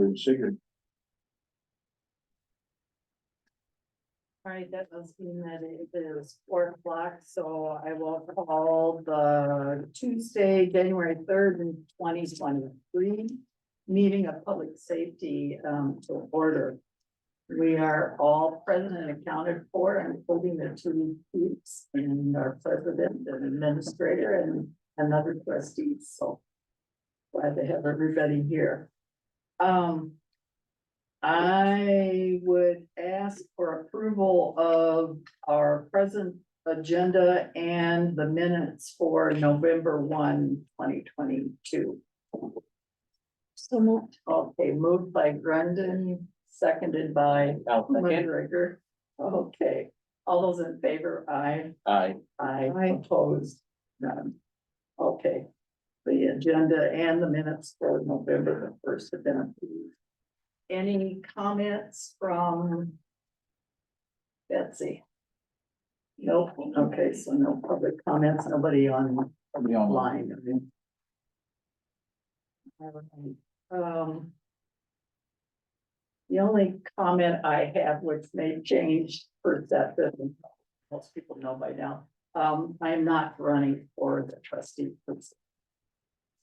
early secret. All right, that does mean that it is 4 o'clock, so I will call the Tuesday, January 3rd in 2023 meeting of public safety to order. We are all present and accounted for, including the two chiefs and our president and administrator and other trustees, so glad to have everybody here. I would ask for approval of our present agenda and the minutes for November 1, 2022. So moved. Okay, moved by Brendan, seconded by McGregor. Okay, all those in favor, aye. Aye. Aye. Opposed, none. Okay, the agenda and the minutes for November the 1st have been approved. Any comments from Betsy? Nope. Okay, so no public comments, nobody online. The only comment I have, which may change for that, most people know by now, I am not running for the trustee.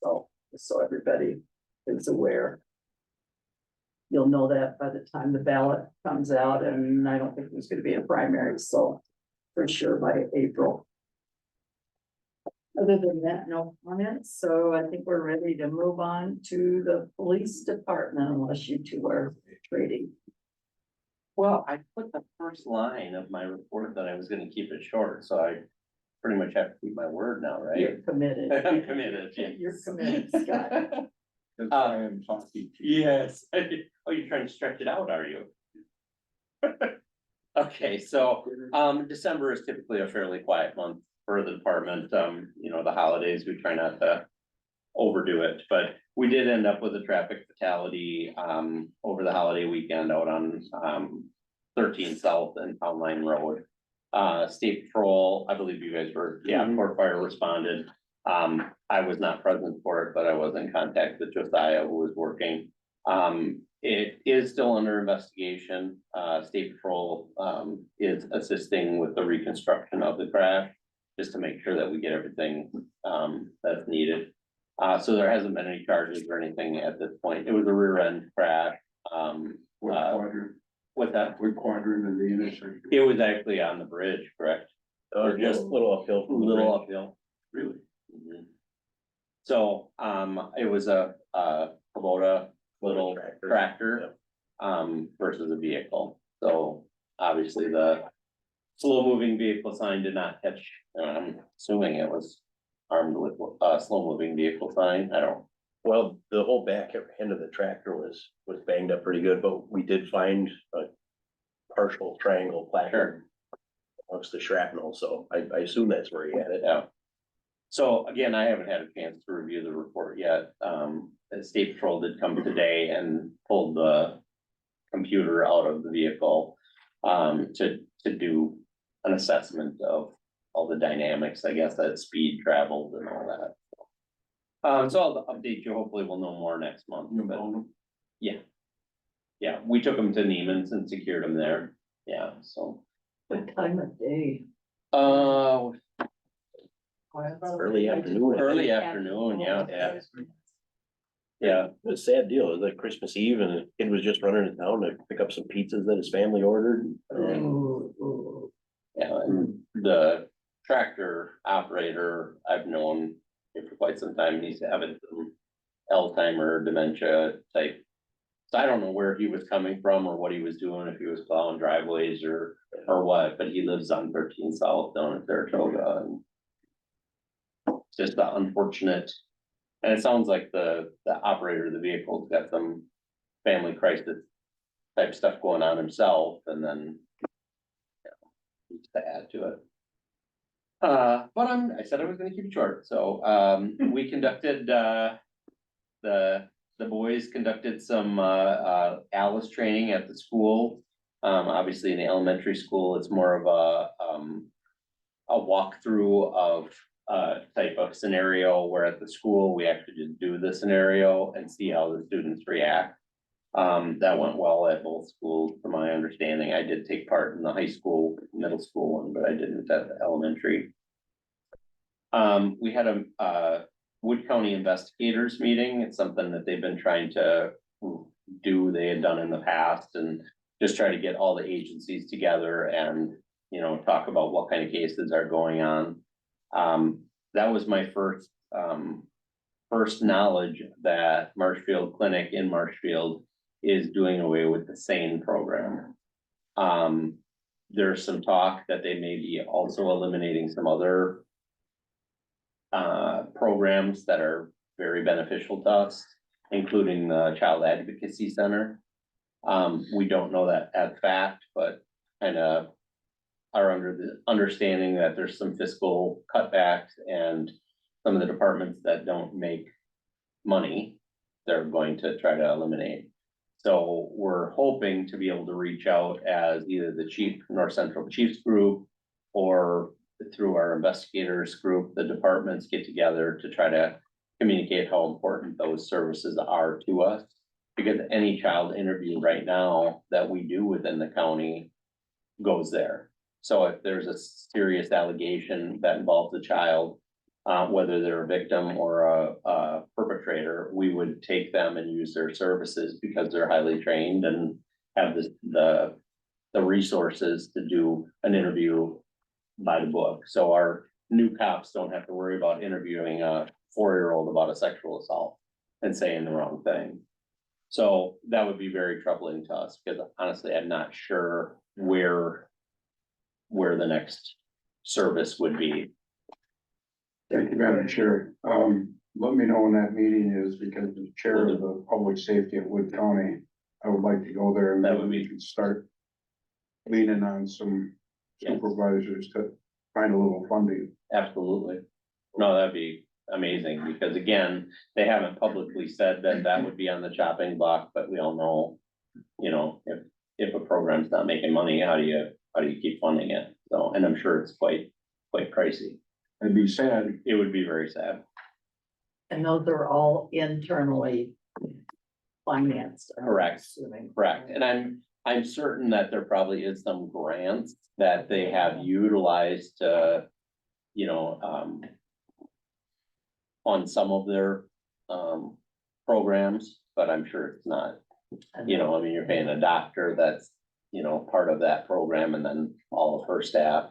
So, so everybody is aware. You'll know that by the time the ballot comes out, and I don't think there's gonna be a primary, so for sure by April. Other than that, no comments, so I think we're ready to move on to the police department, unless you two are trading. Well, I put the first line of my report that I was gonna keep it short, so I pretty much have to keep my word now, right? You're committed. I'm committed. You're committed, Scott. That's why I'm talking to you. Yes. Oh, you're trying to stretch it out, are you? Okay, so, December is typically a fairly quiet month for the department. You know, the holidays, we try not to overdo it, but we did end up with a traffic fatality, over the holiday weekend out on, 13 South and Town Line Road. State Patrol, I believe you guys were, Fort Fire responded. I was not present for it, but I was in contact with Josiah, who was working. It is still under investigation. State Patrol, is assisting with the reconstruction of the crash, just to make sure that we get everything, that's needed. So there hasn't been any charges or anything at this point. It was a rear end crash. What quadrant? With that, What quadrant of the intersection? it was actually on the bridge, correct? Or just a little uphill a from the little bridge. uphill. Really? So, it was a Kubota little tractor, versus a vehicle. So obviously the slow moving vehicle sign did not catch, I'm assuming it was armed with a slow moving vehicle sign. I don't. Well, the whole back end of the tractor was banged up pretty good, but we did find a partial triangle placard amongst the shrapnel, so I assume that's where he had it. Yeah. So again, I haven't had a chance to review the report yet. The State Patrol did come today and pulled the computer out of the vehicle to do an assessment of all the dynamics, I guess, that speed traveled and all that. So I'll update you. Hopefully we'll know more next month. But yeah, we took them to Neiman's and secured them there. Yeah, so. What time of day? Early afternoon. Early afternoon, yeah. Yeah. It was a sad deal. It was like Christmas Eve and the kid was just running in town to pick up some pizzas that his family ordered. Yeah, and the tractor operator, I've known for quite some time. He's having some Alzheimer dementia type. So I don't know where he was coming from or what he was doing, if he was plowing driveways or what, but he lives on 13 South down in Saratoga. And it's just unfortunate. And it sounds like the operator of the vehicle's got some family crisis type stuff going on himself, and then needs to add to it. But I said I was gonna keep it short, so we conducted the boys conducted some ALICE training at the school. Obviously in the elementary school, it's more of a walkthrough of type of scenario, where at the school we actually just do the scenario and see how the students react. That went well at both schools, from my understanding. I did take part in the high school, middle school one, but I didn't at the elementary. We had a Wood County investigators meeting. It's something that they've been trying to do, they had done in the past, and just try to get all the agencies together and, you know, talk about what kind of cases are going on. That was my first knowledge that Marshfield Clinic in Marshfield is doing away with the SANE program. There's some talk that they may be also eliminating some other programs that are very beneficial to us, including the Child Advocacy Center. We don't know that as fact, but kind of are under the understanding that there's some fiscal cutbacks, and some of the departments that don't make money, they're going to try to eliminate. So we're hoping to be able to reach out as either the North Central Chiefs group, or through our investigators group, the departments get together to try to communicate how important those services are to us. Because any child interview right now that we do within the county goes there. So if there's a serious allegation that involves a child, whether they're a victim or a perpetrator, we would take them and use their services because they're highly trained and have the resources to do an interview by the book. So our new cops don't have to worry about interviewing a 4-year-old about a sexual assault and saying the wrong thing. So that would be very troubling to us, because honestly, I'm not sure where the next service would be. Thank you, Madam Chair. Let me know when that meeting is, because the chair of the public safety at Wood County, I would like to go there, and That would we can start leaning on some supervisors to find a little funding. Absolutely. No, that'd be amazing, because again, they haven't publicly said that that would be on the chopping block, but we all know, you know, if a program's not making money, how do you keep funding it? So, and I'm sure it's quite pricey. It'd be sad. It would be very sad. And those are all internally financed. I'm Correct. assuming. Correct. And I'm certain that there probably is some grants that they have utilized to, you know, on some of their programs, but I'm sure it's not, you know, I mean, you're paying a doctor that's, you know, part of that program, and then all of her staff.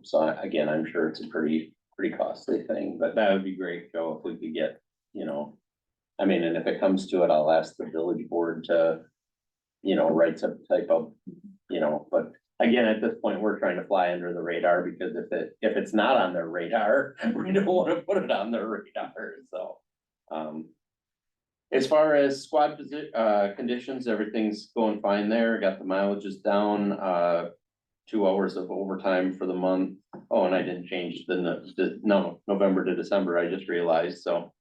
So again, I'm sure it's a pretty costly thing, but that would be great, Joe, if we could get, you know, I mean, and if it comes to it, I'll ask the village board to, you know, write some type of, you know, but again, at this point, we're trying to fly under the radar, because if it's not on their radar, we don't want to put it on their radar, so. As far as squad conditions, everything's going fine there. Got the mileages down, 2 hours of overtime for the month. Oh, and I didn't change November to December, I just realized, so.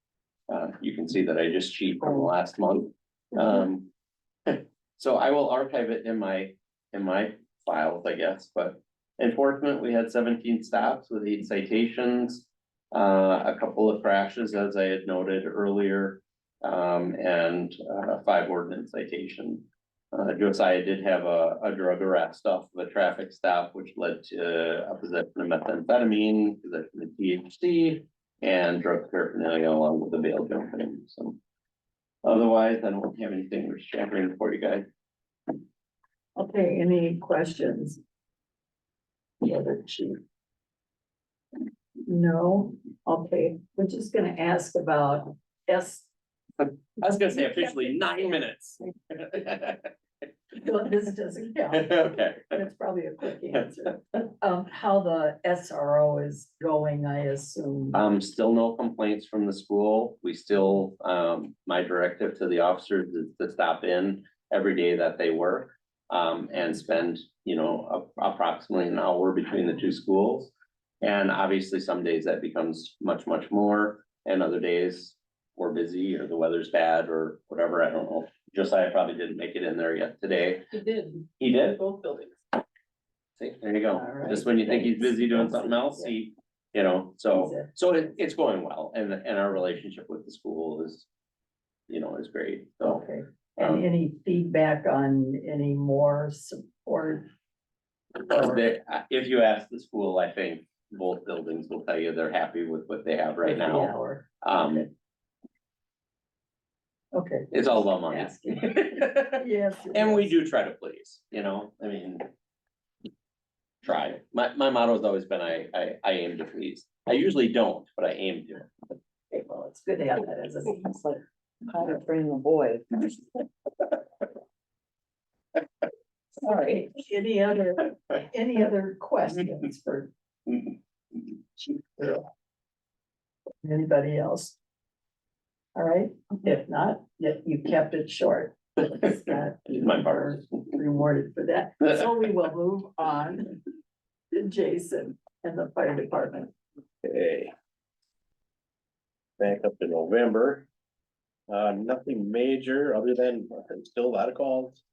You can see that I just cheated from last month. So I will archive it in my files, I guess, but enforcement, we had 17 stops with 8 citations. A couple of crashes, as I had noted earlier, and 5 ordinance citations. Josiah did have a drug arrest off of a traffic stop, which led to a possession of methamphetamine, possession of THC, and drug paraphernalia along with the bail jumping. So otherwise, I don't have anything we're sharing for you guys. Okay, any questions? The other chief? No, okay, we're just gonna ask about I was gonna say officially 9 minutes. well, this doesn't count. Okay. That's probably a quick answer. How the SRO is going, I assume. Still no complaints from the school. We still, my directive to the officers is to stop in every day that they work. And spend, you know, approximately an hour between the 2 schools. And obviously some days that becomes much more, and other days we're busy or the weather's bad or whatever, I don't know. Josiah probably didn't make it in there yet today. He did. He did? Both buildings. See, there you go. All right. Just when you think he's busy doing something else, Yeah. he, you know, so He's it. it's going well, and our relationship with the school is, you know, is great, so. Okay, And any feedback on any more support? Or, If you ask the school, I think both buildings will tell you they're happy with what they have right yeah, now. or, Um, okay, it's all about money. Asking. yes. it And we is. do try to please, you know, I mean. Try. My motto has always been, I aim to please. I usually don't, but I aim to. Okay, well, it's good to have that as a. It's like how to train a boy. All right, any other questions for Chief Earl? Anybody else? All right, if not, you kept it short. It's not- My part. Rewarded for that, so we will move on to Jason and the fire department. Okay. Back up to November. Nothing major other than still a lot of calls.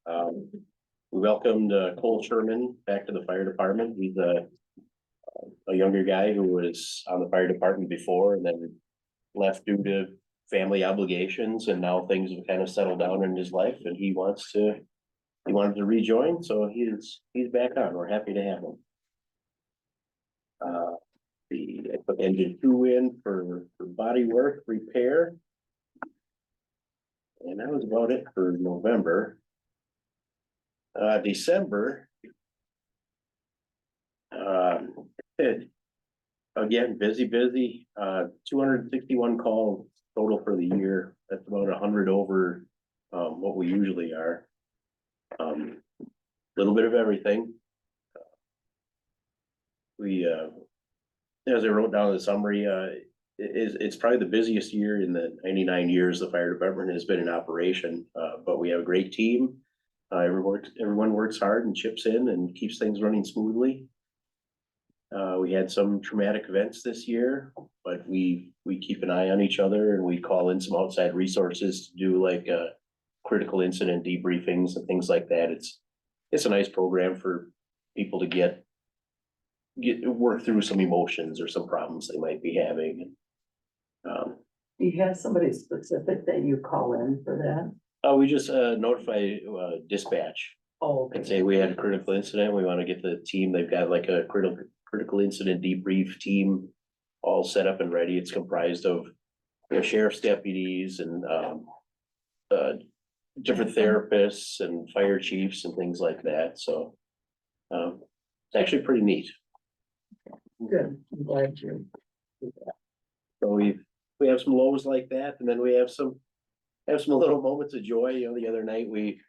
We welcomed Cole Sherman back to the fire department. He's a younger guy who was on the fire department before and then left due to family obligations, and now things have kind of settled down in his life and he wanted to rejoin, so he's back on. We're happy to have him. I put engine 2 in for body work repair. And that was about it for November. December. Again, busy, 261 calls total for the year. That's about 100 over what we usually are. Little bit of everything. We as I wrote down in the summary, it's probably the busiest year in the 99 years the fire department has been in operation. But we have a great team. Everyone works hard and chips in and keeps things running smoothly. We had some traumatic events this year, but we keep an eye on each other and we call in some outside resources to do like critical incident debriefings and things like that. It's a nice program for people to work through some emotions or some problems they might be having. Do you have somebody specific that you call in for that? We just notify dispatch Oh, and okay. say we had a critical incident. We want to get the team. They've got like a critical incident debrief team all set up and ready. It's comprised of sheriff's deputies and different therapists and fire chiefs and things like that. So it's actually pretty neat. Good, I'm glad you. So we have some lows like that, and then we have some little moments of joy. You know, the other night we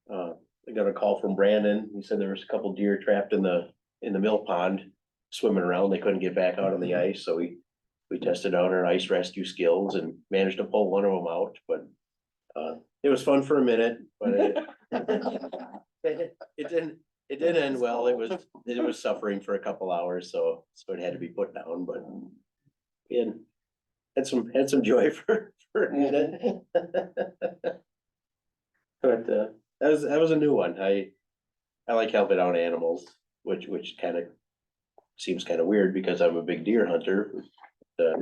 got a call from Brandon. He said there was a couple deer trapped in the mill pond swimming around. They couldn't get back out on the ice, so we tested out our ice rescue skills and managed to pull one of them out. But it was fun for a minute, but it didn't end well. It was suffering for a couple hours, so it had to be put down. But again, had some joy for a minute. But that was a new one. I like helping out animals, which kind of seems kind of weird because I'm a big deer hunter. I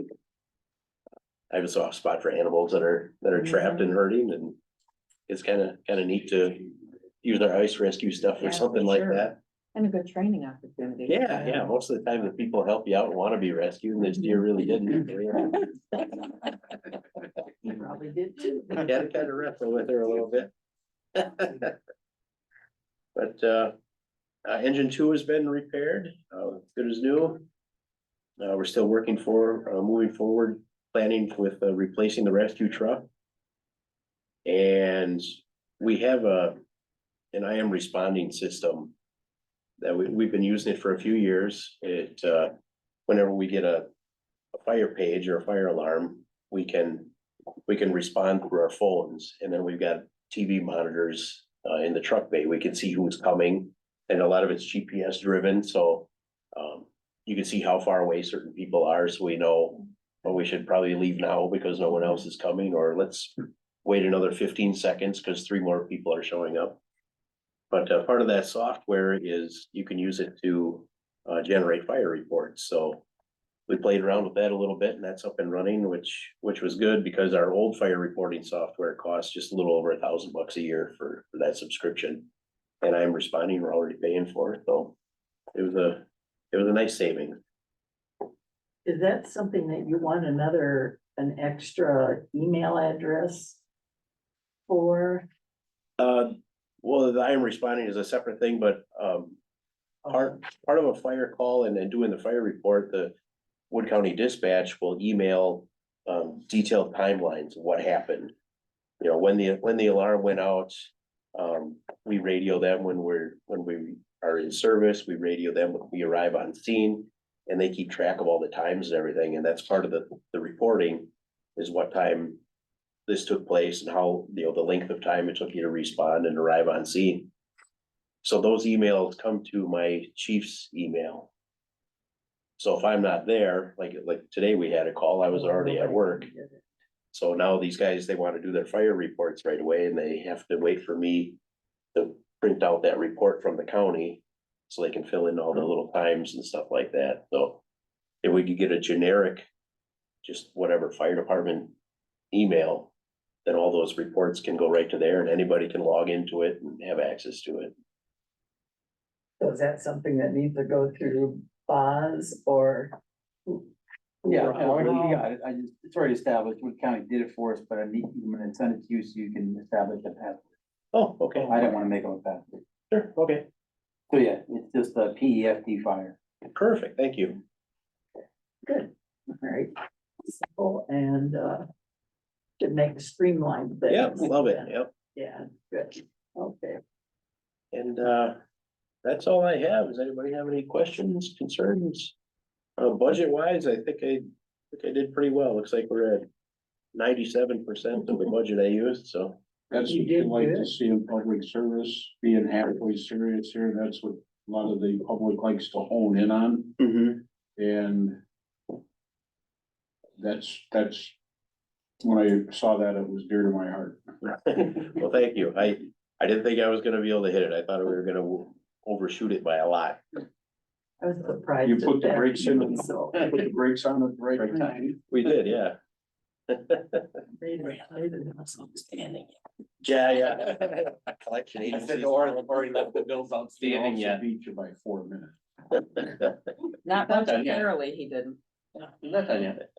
have a soft spot for animals that are trapped and hurting, and it's kind of neat to use our ice rescue stuff Yeah, or something for like sure. that. And a good training opportunity. Yeah. Most of the time the people help you out and want to be rescued, and this deer really didn't. You probably did too. Had to kind of wrestle with her a little bit. But engine 2 has been repaired, good as new. We're still working moving forward, planning with replacing the rescue truck. And we have an IM responding system that we've been using it for a few years. Whenever we get a fire page or a fire alarm, we can respond through our phones, and then we've got TV monitors in the truck bay. We can see who's coming, and a lot of it's GPS driven, so you can see how far away certain people are, so we know, well, we should probably leave now because no one else is coming, or let's wait another 15 seconds because 3 more people are showing up. But part of that software is you can use it to generate fire reports. So we played around with that a little bit and that's up and running, which was good because our old fire reporting software costs just a little over $1,000 a year for that subscription. And I'm responding, we're already paying for it, so it was a nice saving. Is that something that you want an extra email address for? Well, the I am responding is a separate thing, but, part of a fire call and then doing the fire report, the Wood County Dispatch will email, detailed timelines of what happened. You know, when the alarm went out, we radio them when we are in service, we radio them when we arrive on scene. And they keep track of all the times and everything, and that's part of the reporting is what time this took place and how, you know, the length of time it took you to respond and arrive on scene. So those emails come to my chief's email. So if I'm not there, like today we had a call, I was already at work. So now these guys, they want to do their fire reports right away and they have to wait for me to print out that report from the county. So they can fill in all the little times and stuff like that. So if we could get a generic, just whatever fire department email, then all those reports can go right to there and anybody can log into it and have access to it. So is that something that needs to go through Boz or? Yeah, we got it. It's already established. Wood County did it for us, but I'm gonna send it to you so you can establish a password. Oh, okay. I don't wanna make them a password. Sure, okay. So yeah, it's just a PEFD fire. Perfect, thank you. Good, all right. Simple and, should make streamlined things. Yeah, love it, yep. Yeah, good, okay. And that's all I have. Does anybody have any questions, concerns? Budget wise, I think I did pretty well. Looks like we're at 97% of the budget I used, so. That's what you like to see in public service, being halfway serious here. That's what a lot of the public likes to hone in on. And that's, when I saw that, it was dear to my heart. Well, thank you. I didn't think I was gonna be able to hit it. I thought we were gonna overshoot it by a lot. I was surprised. You put at the that, brakes in, so. put the brakes on at the right time. We did, yeah. Outstanding. Yeah. Collection I agencies. said, or he left the bills He outstanding also yet. beat you by 4 minutes. Not Not done yet. budgetarily, he didn't. Not done yet.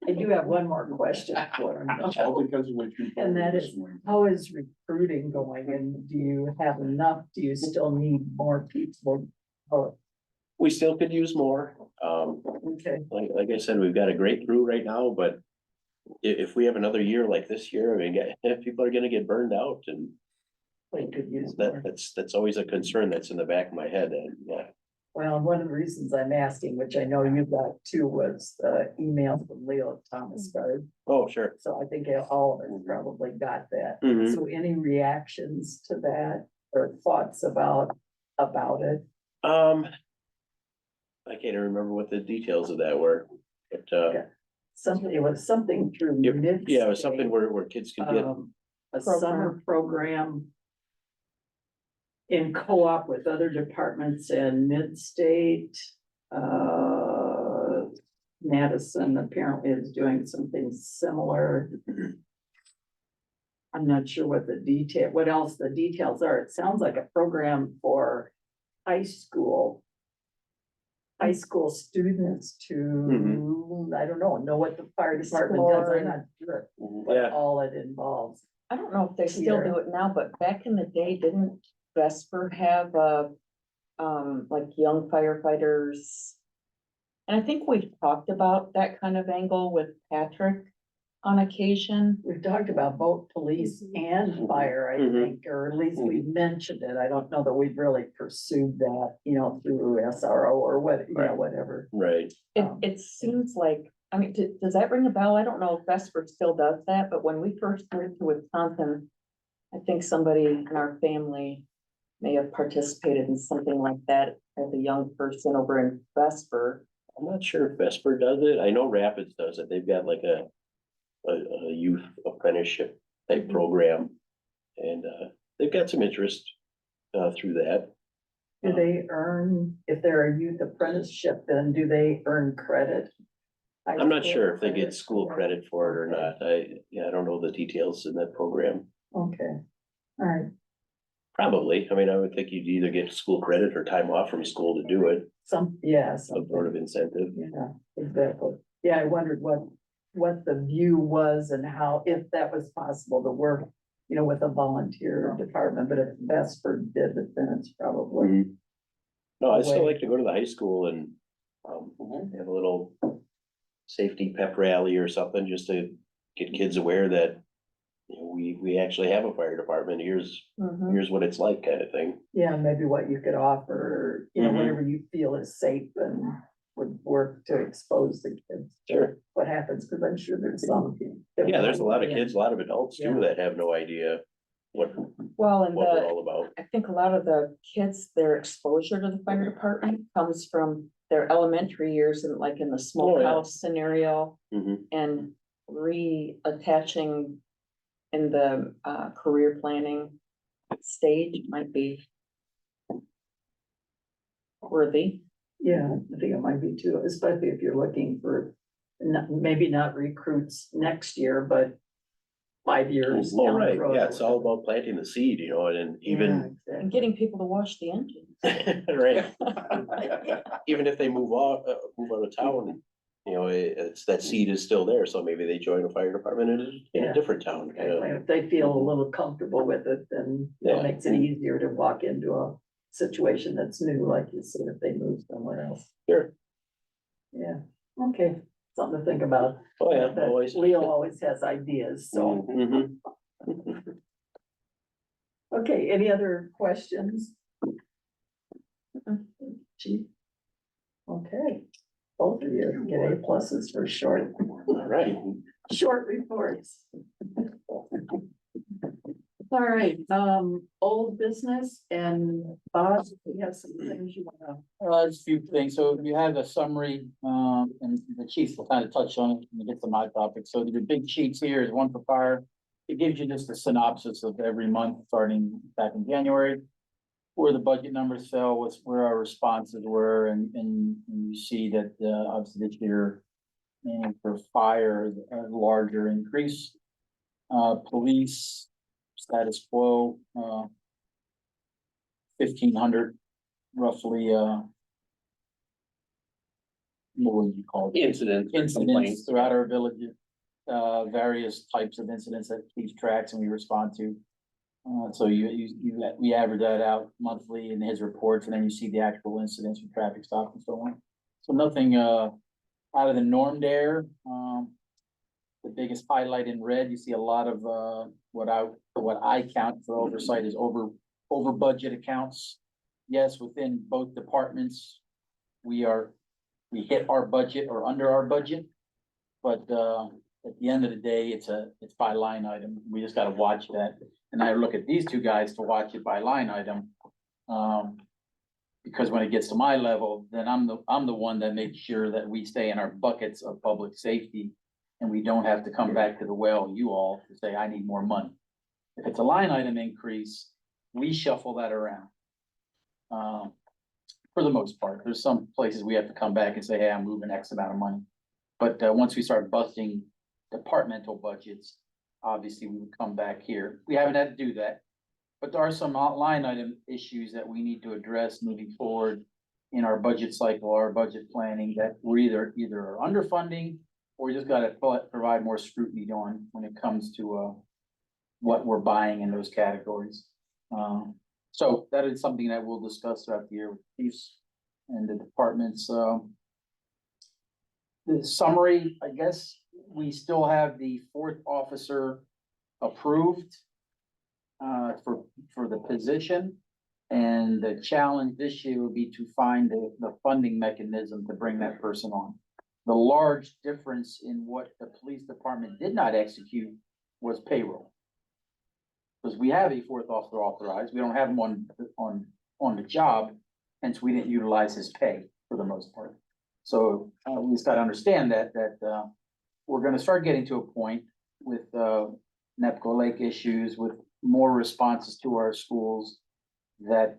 I do have one more question for him. All because of what you. And that told me is- this morning. How is recruiting going and do you have enough? Do you still need more people? Oh, We still could use more. okay, Like I said, we've got a great crew right now, but if we have another year like this year, I mean, people are gonna get burned out and we could use more. that's always a concern that's in the back of my head and yeah. Well, one of the reasons I'm asking, which I know you got too, was the email from Leo Thomas Guard. Oh, sure. So I think all of us probably got that. Mhm. So any reactions to that or thoughts about it? I can't even remember what the details of that were, but Something, it was something through. yeah, it was Midstate, something where kids could get, A summer program. In co-op with other departments in Midstate. Madison apparently is doing something similar. I'm not sure what what else the details are. It sounds like a program for high school. High school students to, I don't know what the fire department does, I'm not sure what yeah, all it involves. I don't know if they still do it now, but back in the day, didn't Vesper have like young firefighters? And I think we've talked about that kind of angle with Patrick on occasion. We've talked about both police and fire, I Mhm. think, or at least we've mentioned it. I don't know that we've really pursued that, through SRO or what, Right. whatever. right. It seems like, I mean, does that ring a bell? I don't know if Vesper still does that, but when we first moved to Wisconsin, I think somebody in our family may have participated in something like that as a young person over in Vesper. I'm not sure if Vesper does it. I know Rapids does it. They've got like a youth apprenticeship type program. And they've got some interest through that. Do they earn, if they're a youth apprenticeship, then do they earn credit? I'm not sure if they get school credit for it or not. I don't know the details in that program. Okay, all right, Probably. I mean, I would think you'd either get school credit or time off from school to do it, yeah, some sort of incentive. yeah, exactly. Yeah, I wondered what the view was and how, if that was possible to work, with a volunteer department, but if Vesper did it, then it's probably. Mhm. No, I still Way. like to go to the high school and, have a little safety pep rally or something, just to get kids aware that, we actually have a fire department. Mhm. Here's what it's like, kind of thing. Yeah, maybe what you could offer, Mhm. whatever you feel is safe and would work to expose the kids. to Sure. What happens, because I'm sure there's some. Yeah, there's a lot of kids, a lot of adults Yeah. too, that have no idea what Well, and we're all about. I think a lot of the kids, their exposure to the fire department comes from their elementary years and like in the smokehouse scenario. Mhm. And reattaching in the career planning stage might be worthy. Yeah, I think it might be too, especially if you're looking for, maybe not recruits next year, but 5 years. Oh, down the right, road yeah, or it's all whatever. about planting the seed, and Yeah, even, exactly. And getting people to wash the engines. right. Even if they move out of town, it's, that seed is still there, so maybe they join a fire department in Yeah. a different town. If they feel a little comfortable with it, then it Yeah. makes it easier to walk into a situation that's new, like you said, if they move somewhere else. Sure. Yeah, okay, something to think about. Oh, yeah, But always. Leo always has ideas, so, Mhm. okay, any other questions? Chief? Okay, both of you get A pluses for short, All right. short reports. All right, old business and Bob, we have some things you wanna. Just a few things. So you have a summary, and the chiefs will kind of touch on it when we get to my topic. So the big sheets here is one for fire. It gives you just a synopsis of every month, starting back in January. Where the budget numbers fell, where our responses were, and you see that, obviously this year. And for fire, a larger increase. Police, status quo, 1,500 roughly, what would you call it? Incidents. Incidents throughout our village, various types of incidents that keeps tracks and we respond to. So we average that out monthly in his reports, and then you see the actual incidents with traffic stops and so on. So nothing, out of the norm there. The biggest highlight in red, you see a lot of, what I count for oversight is over budget accounts. Yes, within both departments, we hit our budget or under our budget. But, at the end of the day, it's by line item. We just gotta watch that. And I look at these two guys to watch it by line item. Because when it gets to my level, then I'm the one that makes sure that we stay in our buckets of public safety. And we don't have to come back to the well, you all, to say, I need more money. If it's a line item increase, we shuffle that around. For the most part, there's some places we have to come back and say, hey, I'm moving X amount of money. But, once we start busting departmental budgets, obviously we would come back here. We haven't had to do that. But there are some line item issues that we need to address moving forward in our budget cycle, our budget planning, that we're either are underfunding or we just gotta provide more scrutiny on when it comes to, what we're buying in those categories. So that is something that we'll discuss throughout the year with chiefs and the departments. The summary, I guess, we still have the fourth officer approved for the position. And the challenge this year will be to find the funding mechanism to bring that person on. The large difference in what the police department did not execute was payroll. Because we have a fourth officer authorized, we don't have him on the job, hence we didn't utilize his pay for the most part. So, we just gotta understand that we're gonna start getting to a point with, Nepco Lake issues, with more responses to our schools, that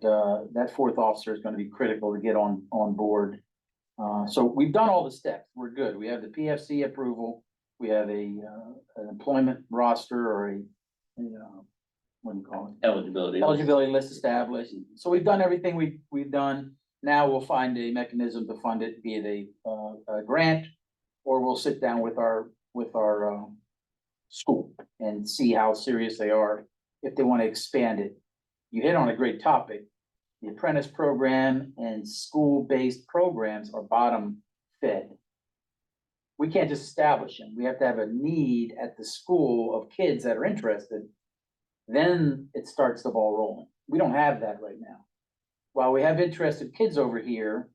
fourth officer is gonna be critical to get on board. So we've done all the steps. We're good. We have the PFC approval. We have an employment roster or what do you call it? Eligibility list established. So we've done everything we've done. Now we'll find a mechanism to fund it, be it a grant, or we'll sit down with our school and see how serious they are, if they want to expand it. You hit on a great topic. The apprentice program and school-based programs are bottom fed. We can't just establish them. We have to have a need at the school of kids that are interested. Then it starts the ball rolling. We don't have that right now. While we have interested kids over here,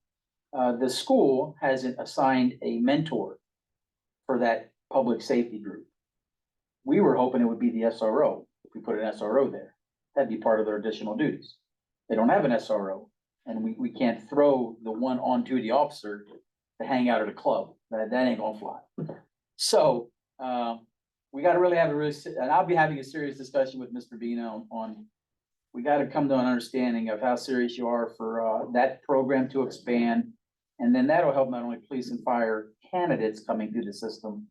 the school hasn't assigned a mentor for that public safety group. We were hoping it would be the SRO, if we put an SRO there. That'd be part of their additional duties. They don't have an SRO, and we can't throw the one on-duty officer to hang out at a club. That ain't gonna fly. So, we gotta really have and I'll be having a serious discussion with Mr. Bino on, we gotta come to an understanding of how serious you are for, that program to expand. And then that'll help not only police and fire candidates coming through the system,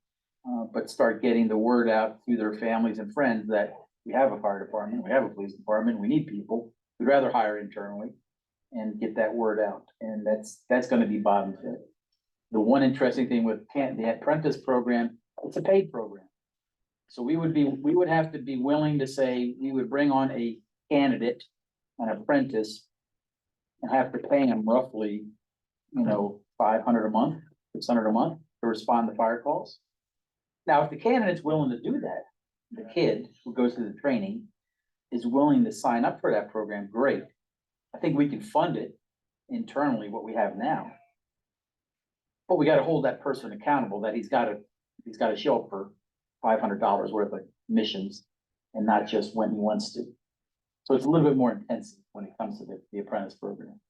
but start getting the word out through their families and friends that we have a fire department, we have a police department, we need people. We'd rather hire internally and get that word out. And that's gonna be bottom fit. The one interesting thing with the apprentice program, it's a paid program. So we would have to be willing to say, we would bring on a candidate, an apprentice, and have to pay him roughly, $500 a month, $600 a month to respond to fire calls. Now, if the candidate's willing to do that, the kid who goes through the training is willing to sign up for that program, great. I think we can fund it internally, what we have now. But we gotta hold that person accountable, that he's gotta show up for $500 worth of missions and not just when he wants to. So it's a little bit more intensive when it comes to the apprentice program.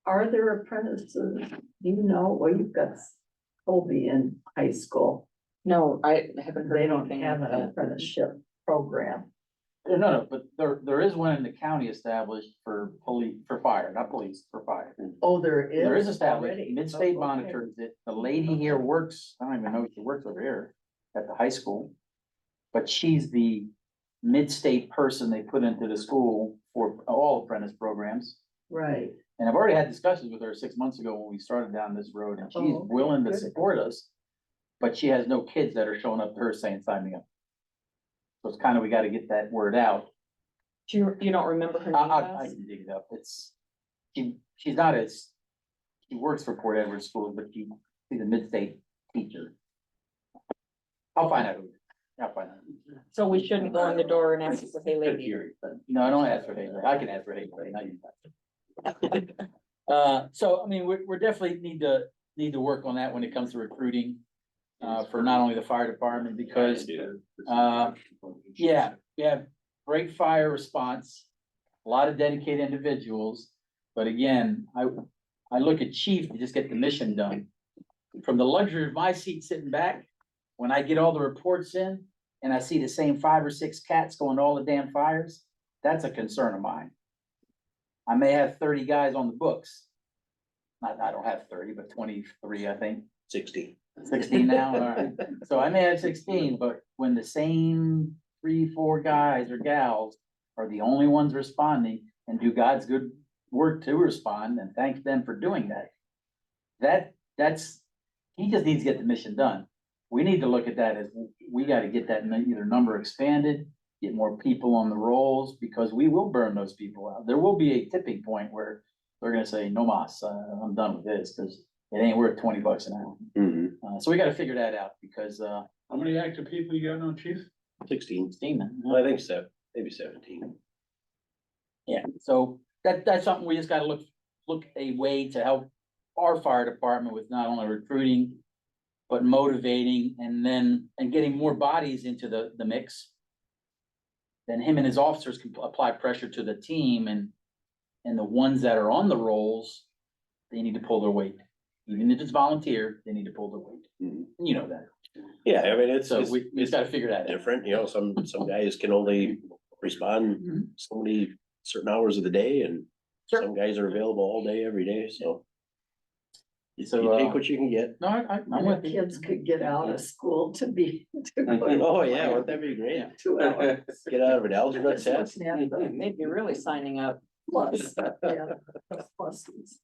Are there apprentices, well, you've got Colby in high school, No, I haven't heard. they don't anything have like an that. apprenticeship program. No, but there is one in the county established for fire, not police, for fire. Oh, there is. There is established, already? Mid-State Oh, okay. monitors it. The lady here works, I don't even know if she works over here at the high school. But she's the mid-state person they put into the school for all apprentice programs. Right, And I've already had discussions with her 6 months ago when we started down this road, and she's Oh, okay, willing to good. support us. But she has no kids that are showing up to her saying, sign me up. So it's kind of, we gotta get that word out. You don't remember her name? I Bess? can dig it up. She's not she works for Port Edward School, but she's a mid-state teacher. I'll find out. So we shouldn't go in the door and ask for, hey lady. No, I don't ask for Haley. I can ask for Haley. not you. So I mean, we're definitely need to work on that when it comes to recruiting. For not only the fire department, because, we have great fire response, a lot of dedicated individuals. But again, I look at chief to just get the mission done. From the luxury of my seat sitting back, when I get all the reports in and I see the same 5 or 6 cats going to all the damn fires, that's a concern of mine. I may have 30 guys on the books. I don't have 30, but 23, I think. 16. 16 now, all right. So I may have 16, but when the same 3-4 guys or gals are the only ones responding and do God's good work to respond, and thank them for doing that. He just needs to get the mission done. We need to look at that as, we gotta get that either number expanded, get more people on the rolls, because we will burn those people out. There will be a tipping point where they're gonna say, no mas, I'm done with this, because it ain't worth $20 an hour. Mm-hmm. So we gotta figure that out, because, How many active people you got now, chief? 16. Steam. Well, I think maybe 17. Yeah, so that's something we just gotta look a way to help our fire department with not only recruiting, but motivating, and getting more bodies into the mix. Then him and his officers can apply pressure to the team, and the ones that are on the rolls, they need to pull their weight. Even if it's volunteer, they need to pull their weight. Mhm. And you know that. Yeah, I mean, it's We just gotta figure that out. different, some guys can only respond so many certain hours of the day, and some guys are available all day, every day, so. You So, take what you can get. No, I'm And with the you. kids could get out of school to be. to go to Oh, yeah, Miami. wouldn't that be great? 2 hours. Get out of an algebra Just test. looking at the They'd be really signing up. plus, yeah, pluses.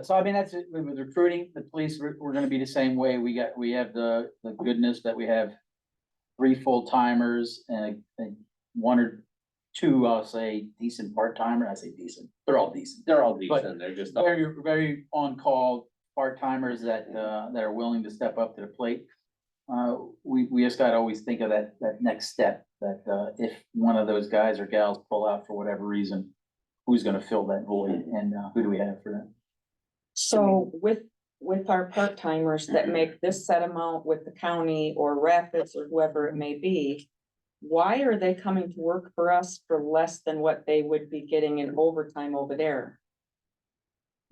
So I mean, that's it with recruiting, the police, we're gonna be the same way. We have the goodness that we have 3 full-timers and 1 or 2, I'll say, decent part-timer. I say decent, they're all decent. They're all But decent, they're just. Very on-call part-timers that are willing to step up to the plate. We just gotta always think of that next step, that if one of those guys or gals pull out for whatever reason, who's gonna fill that void, and who do we have for that? So with our part-timers that make this set amount with the county or Rapids or whoever it may be, why are they coming to work for us for less than what they would be getting in overtime over there?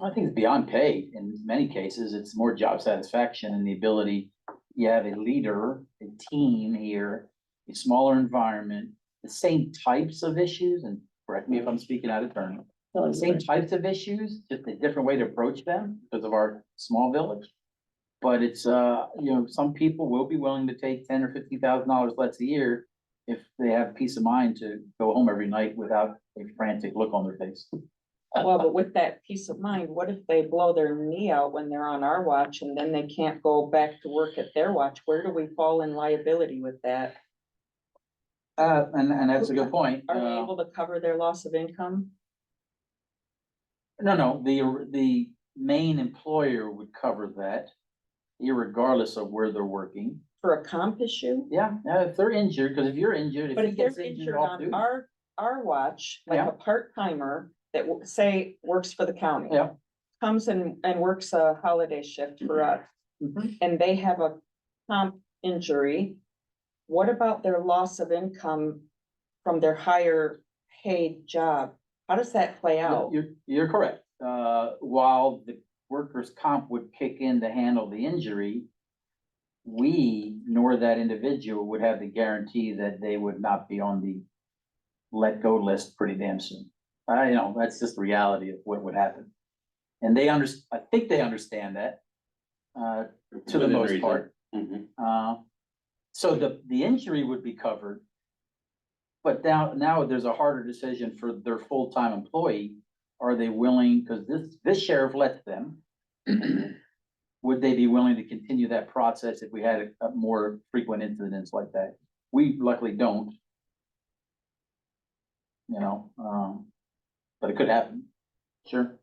I think it's beyond pay. In many cases, it's more job satisfaction and the ability, you have a leader, a team here, a smaller environment, the same types of issues, and correct me if I'm speaking out of turn. The same types of issues, just a different way to approach them because of our small village. But it's, some people will be willing to take $10,000 or $50,000 less a year if they have peace of mind to go home every night without a frantic look on their face. Well, but with that peace of mind, what if they blow their knee out when they're on our watch and then they can't go back to work at their watch? Where do we fall in liability with that? And that's a good point. Are we able to cover their loss of income? No, the main employer would cover that, irregardless of where they're working. For a comp issue? Yeah, if they're injured, because if you're injured, But if he if they're gets injured injured off on duty. our watch, like Yeah. a part-timer that say works for the county. Yeah. Comes and works a holiday shift for us, Mhm. and they have a comp injury. What about their loss of income from their higher paid job? How does that play out? You're correct. While the workers' comp would kick in to handle the injury, we nor that individual would have the guarantee that they would not be on the let go list pretty damn soon. That's just the reality of what would happen. And I think they understand that, to the Within most reason. part. Mhm. So the injury would be covered. But now there's a harder decision for their full-time employee. Are they willing, because this sheriff lets them, would they be willing to continue that process if we had a more frequent incidents like that? We luckily don't. But it could happen. Sure.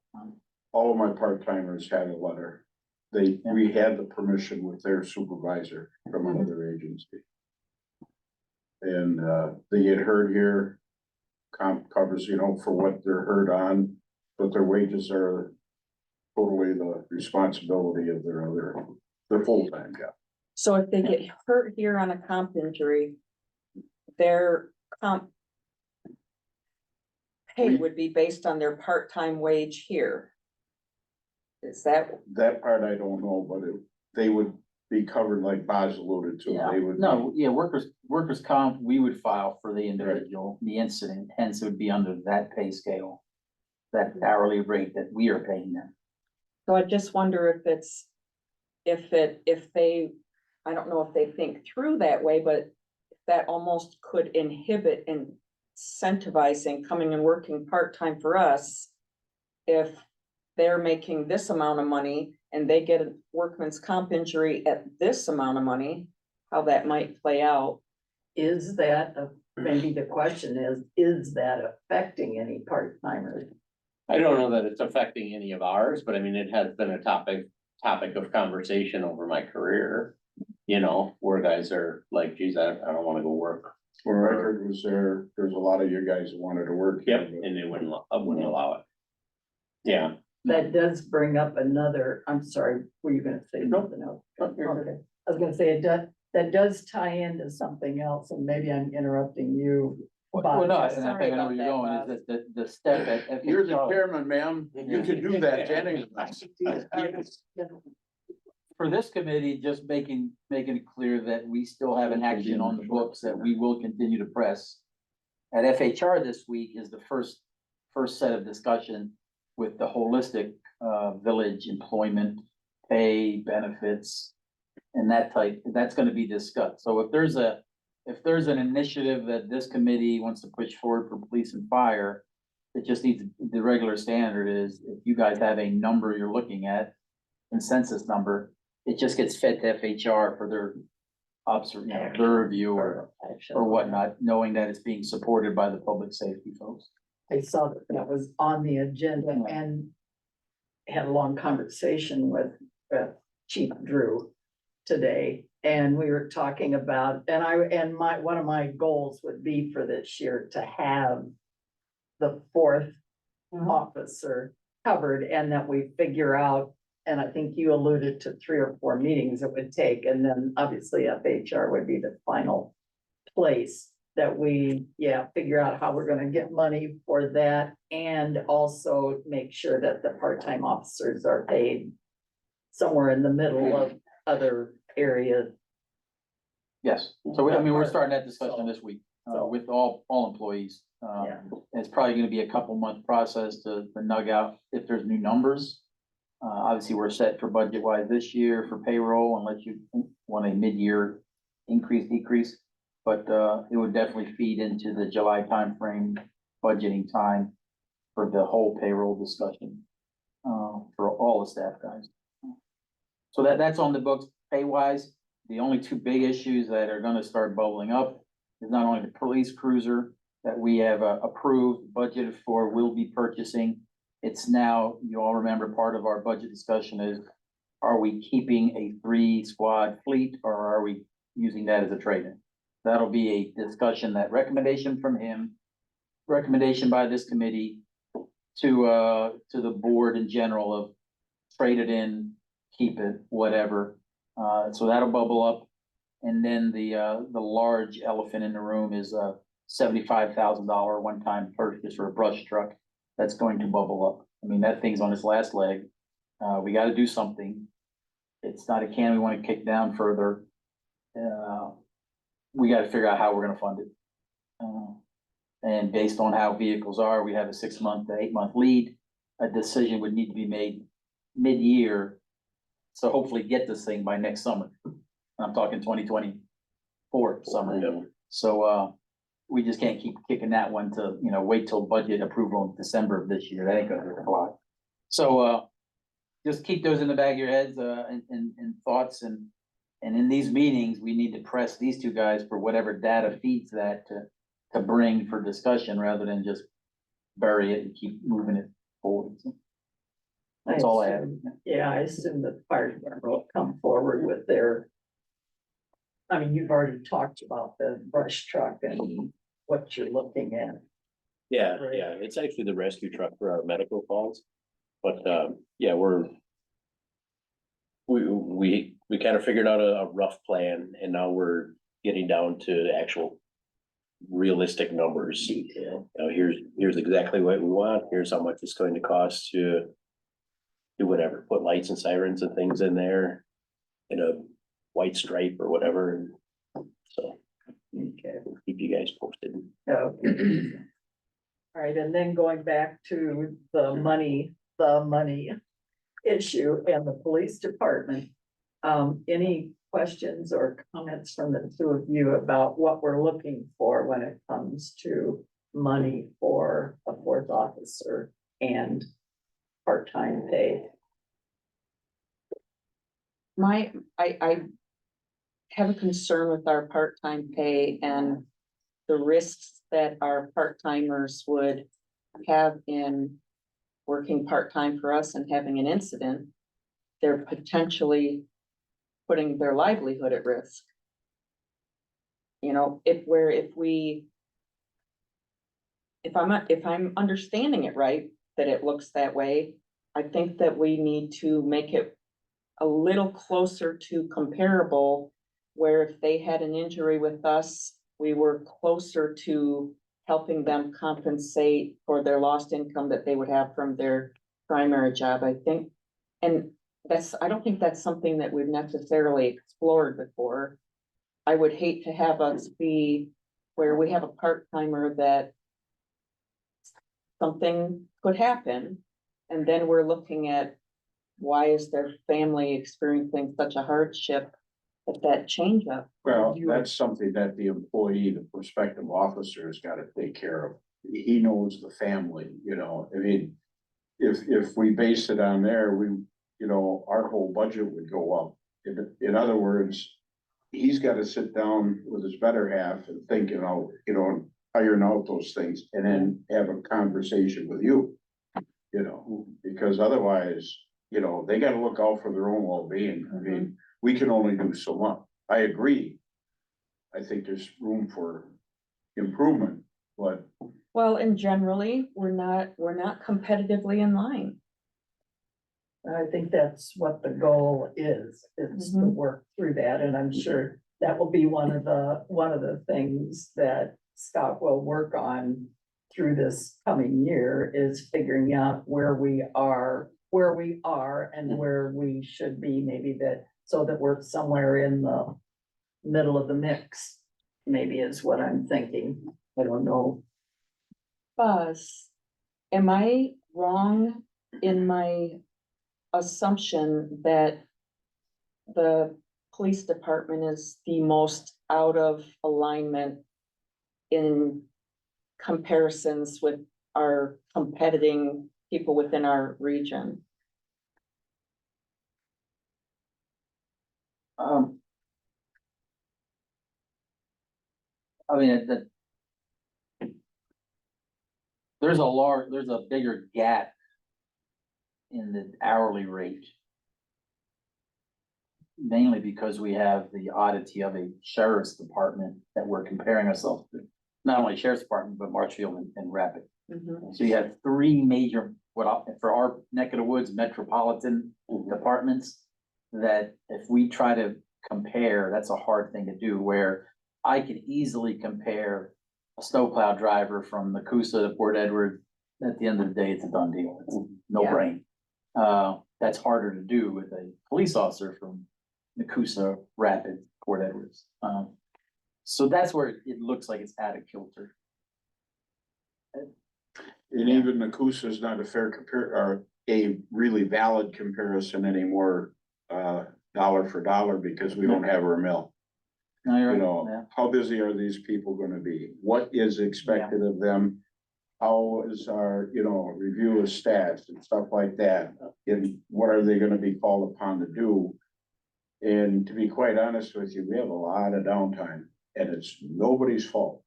All of my part-timers had a letter. We had the permission with their supervisor from another agency. And, they get hurt here. Comp covers, for what they're hurt on, but their wages are totally the responsibility of their full-time job. So if they get hurt here on a comp injury, their comp pay would be based on their part-time wage here. Is that, That part I don't know, but they would be covered like Boz alluded to. Yeah, They would. no, yeah, workers' comp, we would file for the individual, the incident, hence it would be under that pay scale. That hourly rate that we are paying them. so I just wonder if they, I don't know if they think through that way, but that almost could inhibit incentivizing coming and working part-time for us. If they're making this amount of money and they get a workman's comp injury at this amount of money, how that might play out. Is that, maybe the question is that affecting any part-timers? I don't know that it's affecting any of ours, but I mean, it has been a topic of conversation over my career. Where guys are like, geez, I don't wanna go work. When I heard was there's a lot of you guys that wanted to work. here, Yep, but- and they wouldn't allow it. Yeah. That does bring up another, I'm sorry, were you gonna say something else? Okay, I was gonna say that does tie into something else, and maybe I'm interrupting you. Well, no, Bob. and I think I know where you're going, is that the step at. You're the chairman, ma'am. You can do that, Jenny. For this committee, just making it clear that we still have an action on the books that we will continue to press. at FHR this week is the first set of discussion with the holistic, village employment, pay, benefits, and that's gonna be discussed. So if there's an initiative that this committee wants to push forward for police and fire, it just needs, the regular standard is, if you guys have a number you're looking at, consensus number, it just gets fed to FHR for their their review or whatnot, knowing that it's being supported by the public safety folks. I saw that was on the agenda and had a long conversation with Chief Drew today. And we were talking about, one of my goals would be for this year to have the fourth officer covered, and that we figure out, and I think you alluded to 3 or 4 meetings it would take, and then obviously FHR would be the final place that we, figure out how we're gonna get money for that, and also make sure that the part-time officers are paid somewhere in the middle of other areas. Yes, so we're starting that discussion this week, with all employees. Yeah. It's probably gonna be a couple month process to nug out if there's new numbers. Obviously, we're set for budget wise this year for payroll, unless you want a mid-year increase, decrease. But, it would definitely feed into the July timeframe, budgeting time for the whole payroll discussion, for all the staff guys. So that's on the books pay wise. The only 2 big issues that are gonna start bubbling up is not only the police cruiser that we have approved, budgeted for, will be purchasing. It's now, you all remember, part of our budget discussion is, are we keeping a 3 squad fleet or are we using that as a trade-in? That'll be a discussion, that recommendation from him, recommendation by this committee to the board in general of trade it in, keep it, whatever. So that'll bubble up. And then the large elephant in the room is a $75,000 one-time purchase for a brush truck that's going to bubble up. I mean, that thing's on its last leg. We gotta do something. It's not a can we wanna kick down further. We gotta figure out how we're gonna fund it. And based on how vehicles are, we have a 6-month to 8-month lead. A decision would need to be made mid-year. So hopefully get this thing by next summer. I'm talking 2024 summer. Yeah. So, we just can't keep kicking that one to, wait till budget approval in December of this year. That ain't gonna fly. So, just keep those in the back of your heads, and thoughts, and in these meetings, we need to press these 2 guys for whatever data feeds that to bring for discussion, rather than just bury it and keep moving it forward. So that's all I have. Yeah, I assume that the fire department will come forward with their. I mean, you've already talked about the brush truck and what you're looking at. Yeah, Right. yeah, it's actually the rescue truck for our medical calls. But, yeah, we kind of figured out a rough plan, and now we're getting down to the actual realistic numbers. Detail. Here's exactly what we want, here's how much it's going to cost to do whatever, put lights and sirens and things in there in a white stripe or whatever, and so Okay. we'll keep you guys posted. Okay. All right, and then going back to the money issue and the police department. Any questions or comments from the 2 of you about what we're looking for when it comes to money for a 4th officer and part-time pay? I have a concern with our part-time pay and the risks that our part-timers would have in working part-time for us and having an incident. They're potentially putting their livelihood at risk. If I'm understanding it right, that it looks that way, I think that we need to make it a little closer to comparable, where if they had an injury with us, we were closer to helping them compensate for their lost income that they would have from their primary job, I think. And I don't think that's something that we've necessarily explored before. I would hate to have us be where we have a part-timer that something could happen, and then we're looking at why is their family experiencing such a hardship at that change up? Well, that's something that the employee, the prospective officer has got to take care of. He knows the family, you know, I mean, if we base it on there, you know, our whole budget would go up. In other words, he's got to sit down with his better half and think, you know, iron out those things and then have a conversation with you. You know, because otherwise, you know, they gotta look out for their own well-being. I mean, we can only do so much. I agree. I think there's room for improvement, but Well, and generally, we're not competitively in line. I think that's what the goal is to Mhm. work through that, and I'm sure that will be one of the things that Scott will work on through this coming year is figuring out where we are and where we should be, maybe that, so that we're somewhere in the middle of the mix, maybe is what I'm thinking. I don't know. Buzz, am I wrong in my assumption that the police department is the most out of alignment in comparisons with our competing people within our region? I mean, there's a bigger gap in the hourly rate. Mainly because we have the oddity of a sheriff's department that we're comparing ourselves to. Not only sheriff's department, but Marshfield and Rapid. Mhm. So you have three major, for our neck of the woods, metropolitan departments. That if we try to compare, that's a hard thing to do, where I could easily compare a snowplow driver from Nakusa to Port Edward. At the end of the day, it's a done deal. It's no Yeah. brain. That's harder to do with a police officer from Nakusa, Rapid, Port Edwards. So that's where it looks like it's out of kilter. and even Nakusa is not a fair or a really valid comparison anymore, dollar for dollar, because we don't have our mill. No, you're You right. know, Yeah. how busy are these people gonna be? What is expected of them? How is our, you know, review of stats and stuff like that? And what are they gonna be called upon to do? And to be quite honest with you, we have a lot of downtime and it's nobody's fault.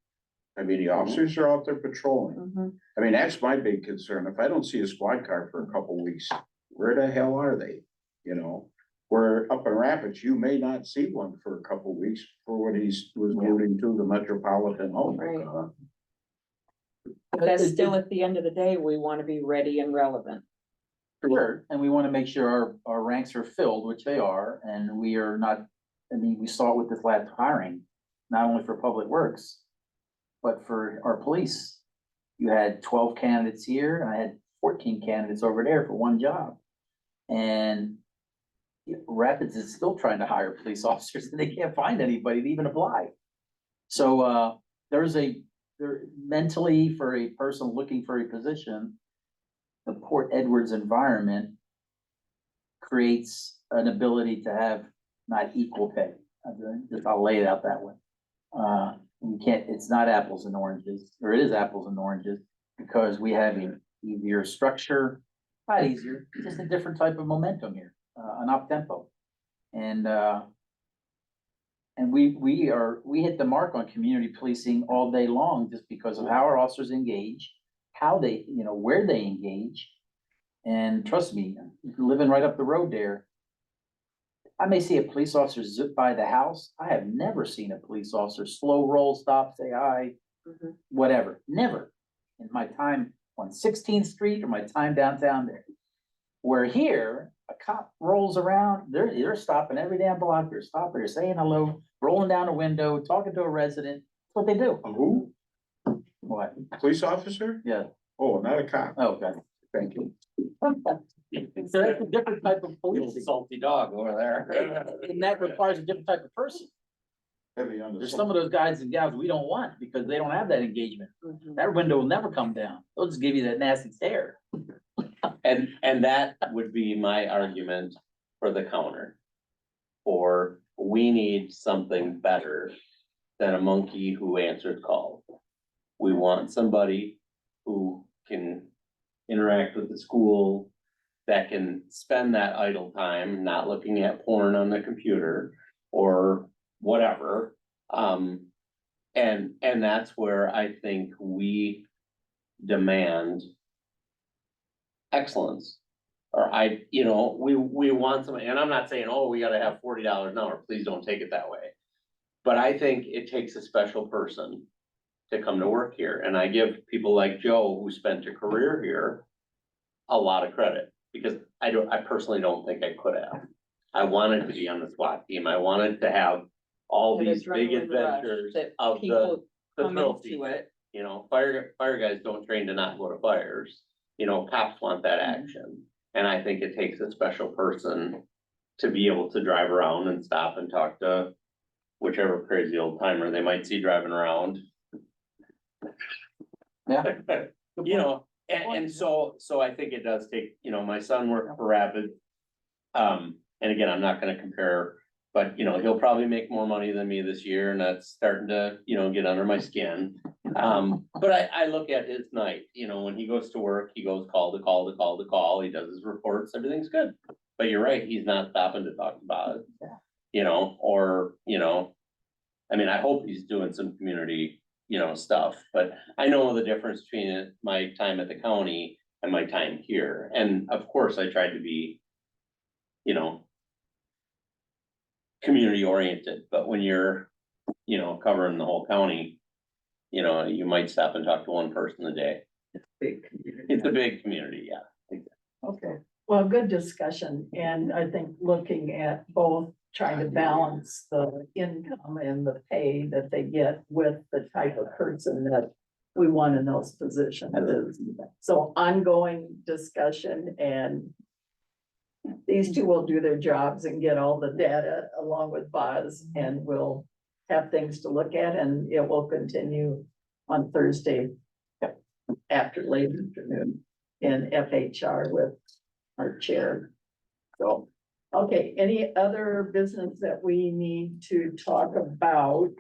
I mean, the officers are out there patrolling. Mhm. I mean, that's my big concern. If I don't see a squad car for a couple weeks, where the hell are they? You know, where up in Rapids, you may not see one for a couple weeks for what was alluding to, the metropolitan. Oh my Right. God. But that's still, at the end of the day, we want to be ready and relevant. Sure, and we want to make sure our ranks are filled, which they are, and we are not, I mean, we saw it with this last hiring, not only for public works, but for our police. You had 12 candidates here, and I had 14 candidates over there for one job. And Rapids is still trying to hire police officers, and they can't find anybody to even apply. So, there mentally, for a person looking for a position, the Port Edwards environment creates an ability to have not equal pay. I'll lay it out that way. You can't, it's not apples and oranges, or it is apples and oranges, because we have an easier structure, not easier, just a different type of momentum here, an up tempo. And we hit the mark on community policing all day long, just because of how our officers engage, how they, where they engage. And trust me, living right up the road there, I may see a police officer zip by the house. I have never seen a police officer slow roll, stop, say hi, Mhm. whatever, never. In my time on 16th Street or my time downtown there. Where here, a cop rolls around, they're stopping every damn block, they're stopping, they're saying hello, rolling down a window, talking to a resident. That's what they do. Who? What? Police officer? Yeah. Oh, not a cop. Oh, okay. Thank you. So that's a different type of Little policing, salty dog over there. and that requires a different type of person. heavy on the. There's some of those guys and gals we don't want because they don't have that engagement. Mhm. That window will never come down. They'll just give you that nasty stare. And that would be my argument for the counter. Or we need something better than a monkey who answers calls. We want somebody who can interact with the school, that can spend that idle time not looking at porn on the computer or whatever. And that's where I think we demand excellence. Or we want somebody, and I'm not saying, oh, we gotta have $40 an hour, please don't take it that way. But I think it takes a special person to come to work here, and I give people like Joe, who spent a career here, a lot of credit, because I personally don't think I could have. I wanted to be on the SWAT team, I wanted to have all That these big adrenaline rush adventures that of the people come thrill into seeker. it. Fire guys don't train to not go to fires, cops want that action. And I think it takes a special person to be able to drive around and stop and talk to whichever crazy old timer they might see driving around. Yeah. And so I think it does take, my son worked for Rapid. And again, I'm not gonna compare, but he'll probably make more money than me this year, and that's starting to, get under my skin. But I look at his night, when he goes to work, he goes call to call to call to call, he does his reports, everything's good. But you're right, he's not stopping to talk about it. I hope he's doing some community, stuff, but I know the difference between my time at the county and my time here. And of course, I tried to be, community oriented, but when you're, covering the whole county, you might stop and talk to one person a day. Big community. It's a big community, yeah. Okay, well, good discussion, and I think looking at both trying to balance the income and the pay that they get with the type of person that we want in those positions is. So ongoing discussion, and these two will do their jobs and get all the data along with Boz, and we'll have things to look at, and it will continue on Thursday after late afternoon in FHR with our chair. So, okay, any other business that we need to talk about?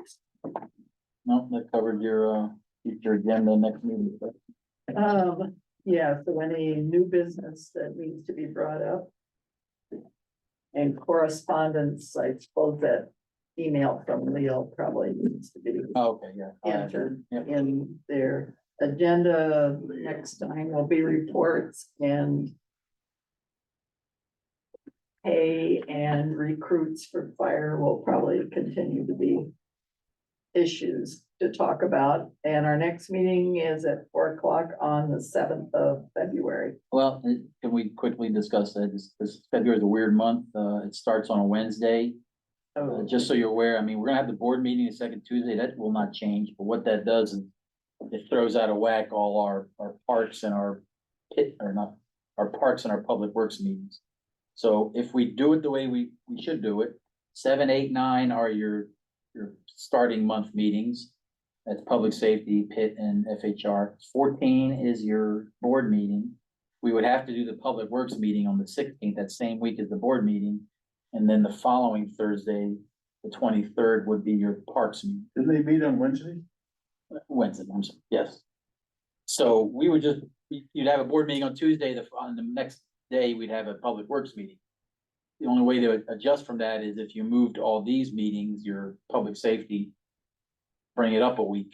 No, that covered your agenda next meeting. Yeah, so any new business that needs to be brought up? And correspondence, I suppose that email from Leo probably needs to be Okay, yeah. entered Yep. in their agenda. Next time will be reports and pay and recruits for fire will probably continue to be issues to talk about. And our next meeting is at 4 o'clock on the 7th of February. Well, can we quickly discuss that? This February is a weird month. It starts on a Wednesday. Just so you're aware, we're gonna have the board meeting the second Tuesday. That will not change, but what that does is it throws out of whack all our parks and our parks and our public works meetings. So if we do it the way we should do it, 7, 8, 9 are your starting month meetings. That's public safety, PIT and FHR. 14 is your board meeting. We would have to do the public works meeting on the 16th, that same week as the board meeting. And then the following Thursday, the 23rd would be your parks meeting. Didn't they meet on Wednesday? Wednesday, I'm sorry, yes. So we would you'd have a board meeting on Tuesday, on the next day, we'd have a public works meeting. The only way to adjust from that is if you moved all these meetings, your public safety, bring it up a week.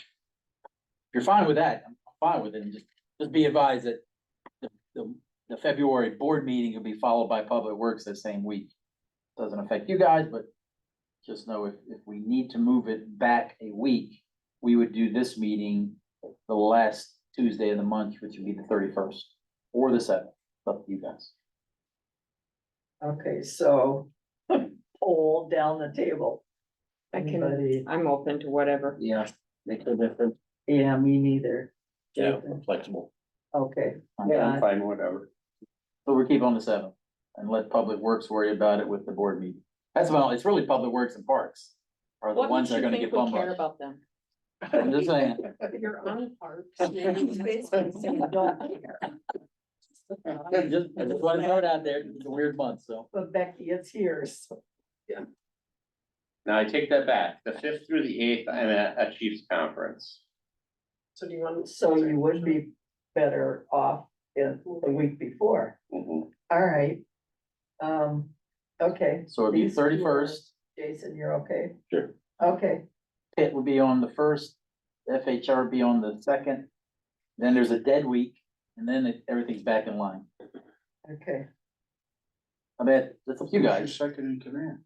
If you're fine with that, I'm fine with it, and just be advised that the February board meeting will be followed by public works that same week. Doesn't affect you guys, but just know if we need to move it back a week, we would do this meeting the last Tuesday of the month, which would be the 31st or the 7th. Up to you guys. Okay, so poll down the table. Anybody? I'm open to whatever. Yeah, make no difference. Yeah, me neither. Yeah, Jason? flexible. Okay, I'm yeah, fine, whatever. So we're keeping on the 7th and let public works worry about it with the board meeting. That's about, it's really public works and parks. are the What ones makes that are you gonna think get we care bombarded. about them? I'm just saying. You're on parks, it's basically saying don't care. I just wanna throw it out there, it's a weird month, so. But Becky is here, so. Now I take that back, the fifth through the eighth, I'm at a Chiefs conference. So do you want? So you would be better off in the week before. Mhm. All right. Okay, So it'd be These two are- 31st. Jason, you're okay? Sure. Okay, Pitt would be on the first, FHR would be on the second. Then there's a dead week, and then everything's back in line. okay. I bet, that's up to you Who's your guys. second in command?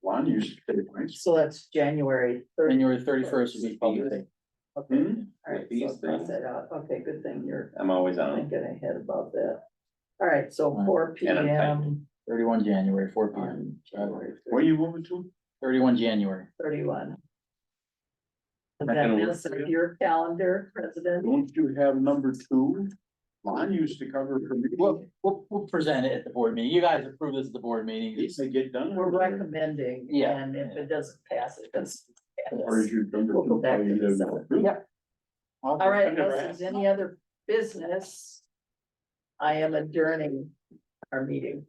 Lon used to take mine. So that's January 30th. January 31st would be public day. Okay, Hmm? all right, These so cross things. that out. Okay, good thing you're I'm always on. thinking ahead about that. All right, so Alright. 4 And I'm PM 31 January, 4 P.M. on January Where are you moving to? 31 January. 31. Is That that gonna work this for of you? your calendar, President? Don't you have number two? Lon used to cover for me. We'll present it at the board meeting. You guys approve this at the board meeting. He said get done. We're recommending, Yeah. and if it doesn't pass, it doesn't Or is pass. your number We'll go two? back Oh, to you the didn't seven. approve? Yep, all right, unless there's any other business, I am adjourning our meeting.